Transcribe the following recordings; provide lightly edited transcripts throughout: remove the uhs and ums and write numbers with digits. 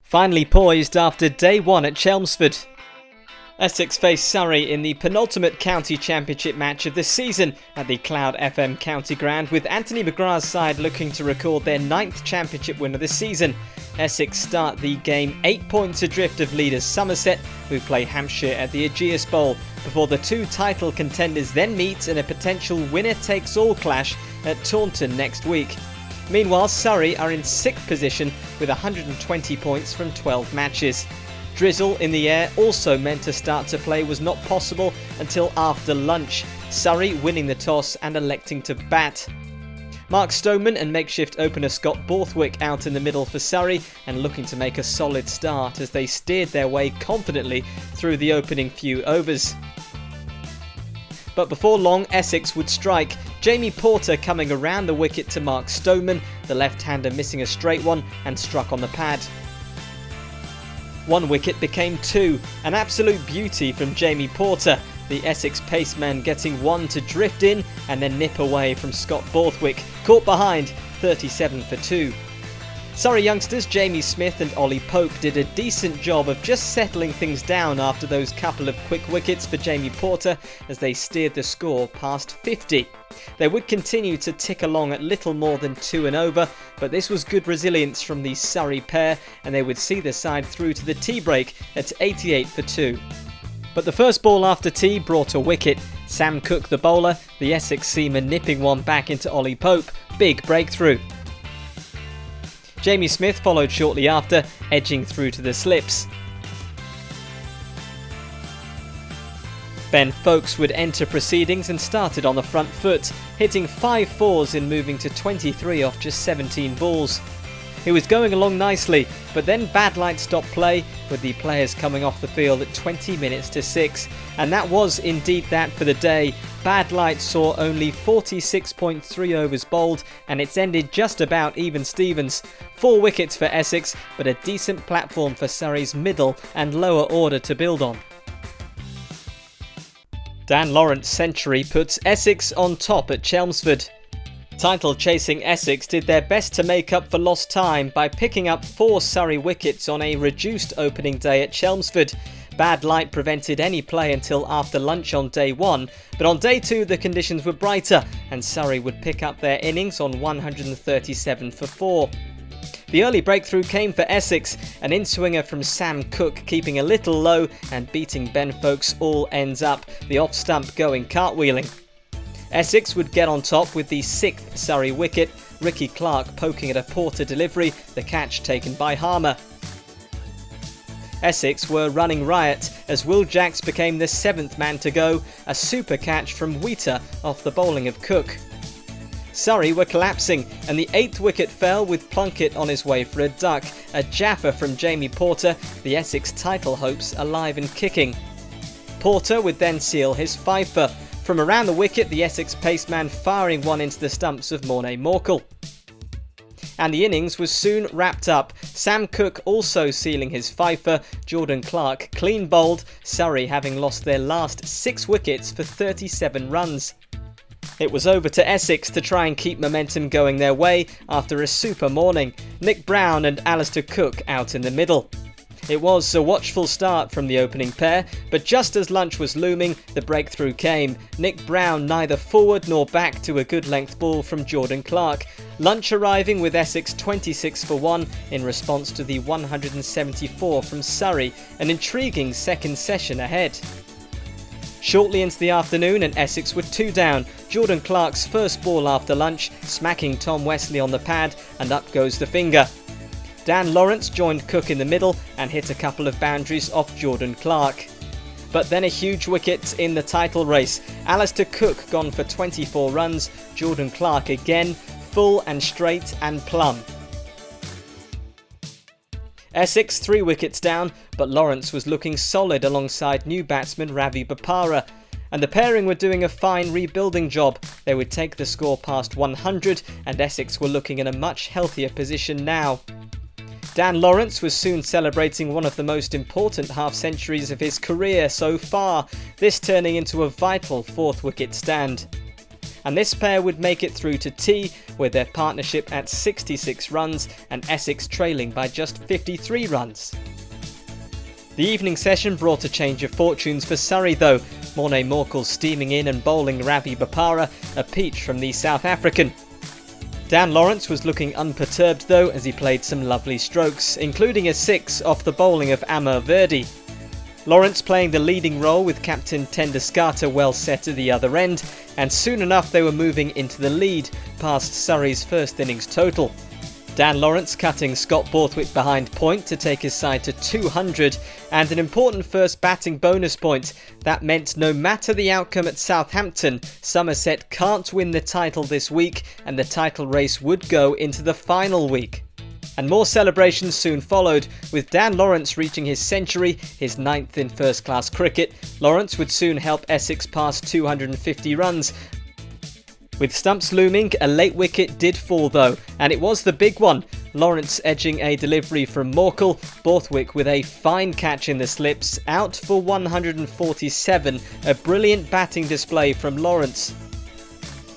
Finally poised after day one at Chelmsford. Essex faced Surrey in the penultimate county championship match of the season at the Cloud FM County Ground, with Anthony McGrath's side looking to record their 9th championship win of the season. Essex start the game 8 points adrift of leaders Somerset, who play Hampshire at the Ageas Bowl, before the two title contenders then meet in a potential winner-takes-all clash at Taunton next week. Meanwhile, Surrey are in 6th position with 120 points from 12 matches. Drizzle in the air, also meant to start to play, was not possible until after lunch, Surrey winning the toss and electing to bat. Mark Stoneman and makeshift opener Scott Borthwick out in the middle for Surrey and looking to make a solid start as they steered their way confidently through the opening few overs. But before long, Essex would strike, Jamie Porter coming around the wicket to Mark Stoneman, the left-hander missing a straight one and struck on the pad. One wicket became two, an absolute beauty from Jamie Porter, the Essex paceman getting one to drift in and then nip away from Scott Borthwick, caught behind 37 for 2. Surrey youngsters Jamie Smith and Ollie Pope did a decent job of just settling things down after those couple of quick wickets for Jamie Porter as they steered the score past 50. They would continue to tick along at little more than 2 and over, but this was good resilience from the Surrey pair and they would see the side through to the tea break at 88 for 2. But the first ball after tea brought a wicket. Sam Cook, the bowler, the Essex seaman nipping one back into Ollie Pope. Big breakthrough. Jamie Smith followed shortly after, edging through to the slips. Ben Foakes would enter proceedings and started on the front foot, hitting 5 fours in moving to 23 off just 17 balls. He was going along nicely, but then bad light stopped play, with the players coming off the field at 20 minutes to 6. And that was indeed that for the day. Bad light saw only 46.3 overs bowled, and it's ended just about even Stevens. 4 wickets for Essex, but a decent platform for Surrey's middle and lower order to build on. Dan Lawrence's century puts Essex on top at Chelmsford. Title-chasing Essex did their best to make up for lost time by picking up 4 Surrey wickets on a reduced opening day at Chelmsford. Bad light prevented any play until after lunch on day 1, but on day 2 the conditions were brighter and Surrey would pick up their innings on 137 for 4. The early breakthrough came for Essex, an in-swinger from Sam Cook keeping a little low and beating Ben Foakes all ends up, the off-stump going cartwheeling. Essex would get on top with the 6th Surrey wicket, Ricky Clark poking at a Porter delivery, the catch taken by Harmer. Essex were running riot as Will Jacks became the 7th man to go, a super catch from Wheater off the bowling of Cook. Surrey were collapsing and the 8th wicket fell with Plunkett on his way for a duck, a jaffer from Jamie Porter, the Essex title hopes alive and kicking. Porter would then seal his fifer. From around the wicket, the Essex paceman firing one into the stumps of Morne Morkel. And the innings was soon wrapped up. Sam Cook also sealing his fifer, Jordan Clark clean bowled, Surrey having lost their last 6 wickets for 37 runs. It was over to Essex to try and keep momentum going their way after a super morning. Nick Brown and Alistair Cook out in the middle. It was a watchful start from the opening pair, but just as lunch was looming, the breakthrough came. Nick Brown neither forward nor back to a good length ball from Jordan Clark. Lunch arriving with Essex 26 for 1 in response to the 174 from Surrey, an intriguing second session ahead. Shortly into the afternoon and Essex were 2 down. Jordan Clark's first ball after lunch, smacking Tom Wesley on the pad, and up goes the finger. Dan Lawrence joined Cook in the middle and hit a couple of boundaries off Jordan Clark. But then a huge wicket in the title race. Alistair Cook gone for 24 runs, Jordan Clark again, full and straight and plumb. Essex 3 wickets down, but Lawrence was looking solid alongside new batsman Ravi Bopara. And the pairing were doing a fine rebuilding job. They would take the score past 100 and Essex were looking in a much healthier position now. Dan Lawrence was soon celebrating one of the most important half-centuries of his career so far, this turning into a vital 4th wicket stand. and this pair would make it through to tea with their partnership at 66 runs and Essex trailing by just 53 runs. The evening session brought a change of fortunes for Surrey though, Morne Morkel steaming in and bowling Ravi Bopara, a peach from the South African. Dan Lawrence was looking unperturbed though as he played some lovely strokes, including a 6 off the bowling of Amar Verdi. Lawrence playing the leading role with captain Tenduscarter well set at the other end, and soon enough they were moving into the lead, past Surrey's first innings total. Dan Lawrence cutting Scott Borthwick behind point to take his side to 200, and an important first batting bonus point. That meant no matter the outcome at Southampton, Somerset can't win the title this week, and the title race would go into the final week. And more celebrations soon followed, with Dan Lawrence reaching his century, his 9th in first-class cricket. Lawrence would soon help Essex past 250 runs. With stumps looming, a late wicket did fall though, and it was the big one. Lawrence edging a delivery from Morkel, Borthwick with a fine catch in the slips, out for 147, a brilliant batting display from Lawrence.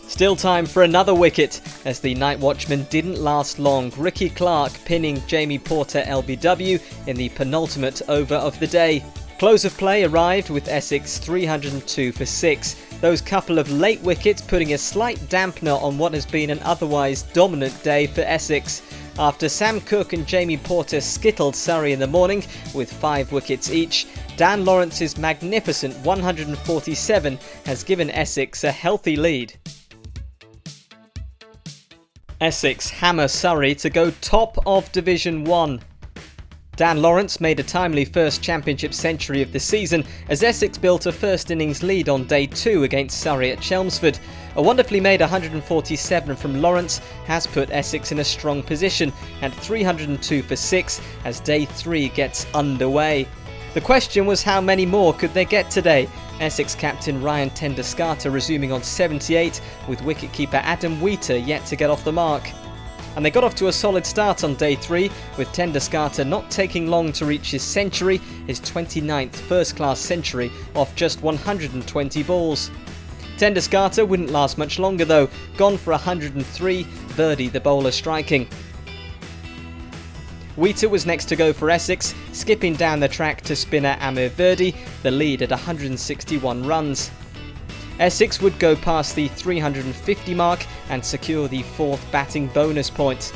Still time for another wicket, as the night watchman didn't last long, Ricky Clark pinning Jamie Porter LBW in the penultimate over of the day. Close of play arrived with Essex 302 for 6, those couple of late wickets putting a slight dampener on what has been an otherwise dominant day for Essex. After Sam Cook and Jamie Porter skittled Surrey in the morning with 5 wickets each, Dan Lawrence's magnificent 147 has given Essex a healthy lead. Essex hammer Surrey to go top of Division 1. Dan Lawrence made a timely first championship century of the season as Essex built a first innings lead on day 2 against Surrey at Chelmsford. A wonderfully made 147 from Lawrence has put Essex in a strong position at 302 for 6 as day 3 gets underway. The question was how many more could they get today? Essex captain Ryan Tenduscarter resuming on 78 with wicketkeeper Adam Wheater yet to get off the mark. And they got off to a solid start on day 3, with Tenduscarter not taking long to reach his century, his 29th first-class century off just 120 balls. Tenduscarter wouldn't last much longer though, gone for 103, Verdi the bowler striking. Wheater was next to go for Essex, skipping down the track to spinner Amar Verdi, the lead at 161 runs. Essex would go past the 350 mark and secure the 4th batting bonus point.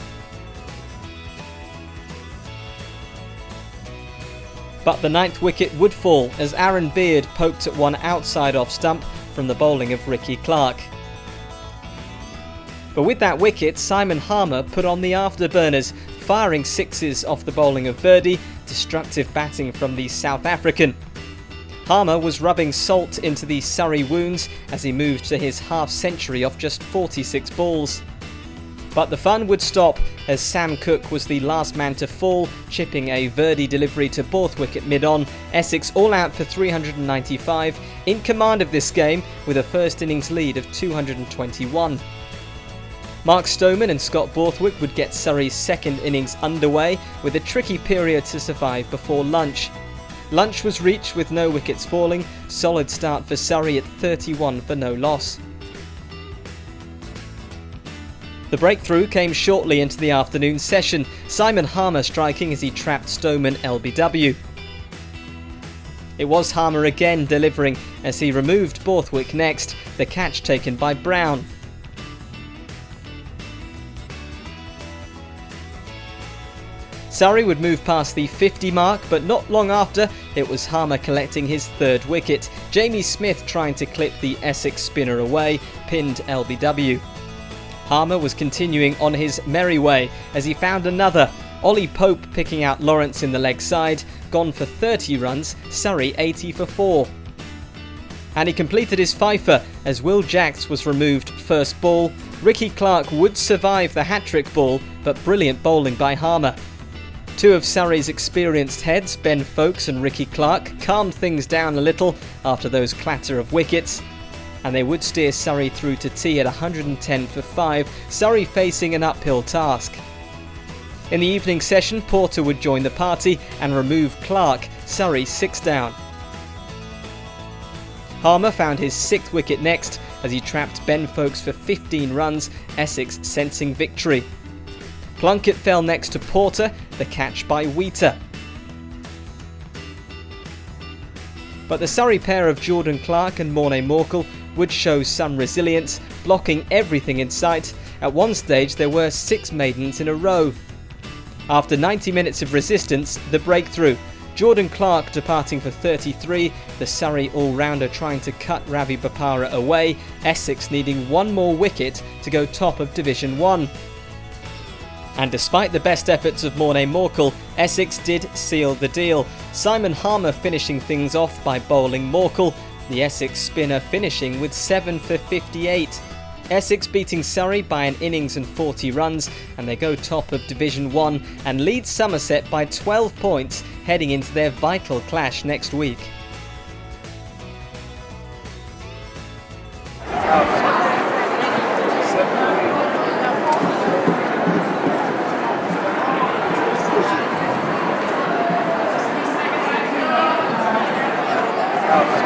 But the 9th wicket would fall as Aaron Beard poked at one outside off stump from the bowling of Ricky Clark. But with that wicket, Simon Harmer put on the afterburners, firing 6s off the bowling of Verdi, destructive batting from the South African. Harmer was rubbing salt into the Surrey wounds as he moved to his half-century off just 46 balls. But the fun would stop as Sam Cook was the last man to fall, chipping a Verdi delivery to Borthwick at mid-on, Essex all out for 395, in command of this game with a first innings lead of 221. Mark Stoneman and Scott Borthwick would get Surrey's second innings underway with a tricky period to survive before lunch. Lunch was reached with no wickets falling, solid start for Surrey at 31 for no loss. The breakthrough came shortly into the afternoon session, Simon Harmer striking as he trapped Stoneman LBW. It was Harmer again delivering as he removed Borthwick next, the catch taken by Brown. Surrey would move past the 50 mark, but not long after, it was Harmer collecting his 3rd wicket. Jamie Smith trying to clip the Essex spinner away, pinned LBW. Harmer was continuing on his merry way as he found another. Ollie Pope picking out Lawrence in the leg side, gone for 30 runs, Surrey 80 for 4. And he completed his fifer as Will Jacks was removed first ball. Ricky Clark would survive the hat-trick ball, but brilliant bowling by Harmer. 2 of Surrey's experienced heads, Ben Foakes and Ricky Clark, calmed things down a little after those clatter of wickets, and they would steer Surrey through to tea at 110 for 5, Surrey facing an uphill task. In the evening session, Porter would join the party and remove Clark, Surrey 6 down. Harmer found his 6th wicket next, as he trapped Ben Folkes for 15 runs, Essex sensing victory. Plunkett fell next to Porter, the catch by Wheater. But the Surrey pair of Jordan Clark and Morné Morkel would show some resilience, blocking everything in sight. At one stage there were 6 maidens in a row. After 90 minutes of resistance, the breakthrough. Jordan Clark departing for 33, the Surrey all-rounder trying to cut Ravi Bopara away, Essex needing one more wicket to go top of Division 1. And despite the best efforts of Morné Morkel, Essex did seal the deal. Simon Harmer finishing things off by bowling Morkel, the Essex spinner finishing with 7 for 58. Essex beating Surrey by an innings and 40 runs, and they go top of Division 1 and lead Somerset by 12 points heading into their vital clash next week. Oh.